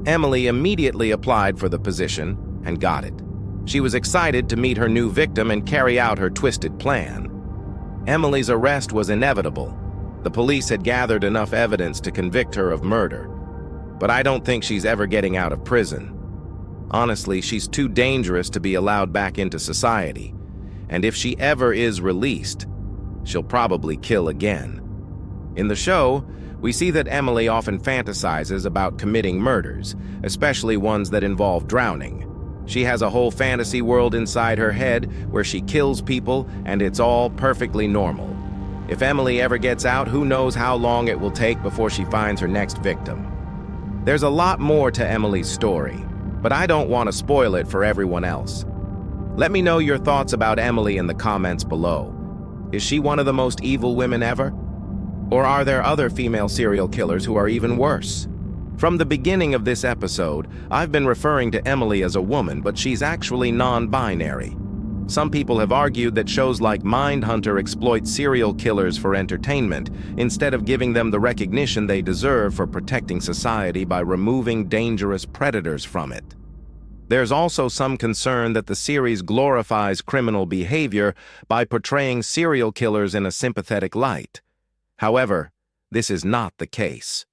A: Emily immediately applied for the position and got it. She was excited to meet her new victim and carry out her twisted plan. Emily's arrest was inevitable. The police had gathered enough evidence to convict her of murder. But I don't think she's ever getting out of prison. Honestly, she's too dangerous to be allowed back into society. And if she ever is released, she'll probably kill again. In the show, we see that Emily often fantasizes about committing murders, especially ones that involve drowning. She has a whole fantasy world inside her head where she kills people, and it's all perfectly normal. If Emily ever gets out, who knows how long it will take before she finds her next victim. There's a lot more to Emily's story, but I don't want to spoil it for everyone else. Let me know your thoughts about Emily in the comments below. Is she one of the most evil women ever? Or are there other female serial killers who are even worse? From the beginning of this episode, I've been referring to Emily as a woman, but she's actually non-binary. Some people have argued that shows like Mindhunter exploit serial killers for entertainment instead of giving them the recognition they deserve for protecting society by removing dangerous predators from it. There's also some concern that the series glorifies criminal behavior by portraying serial killers in a sympathetic light. However, this is not the case.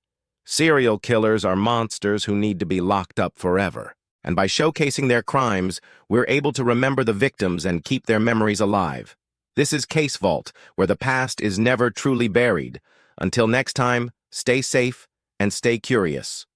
A: Serial killers are monsters who need to be locked up forever. And by showcasing their crimes, we're able to remember the victims and keep their memories alive. This is CaseVault, where the past is never truly buried. Until next time, stay safe and stay curious.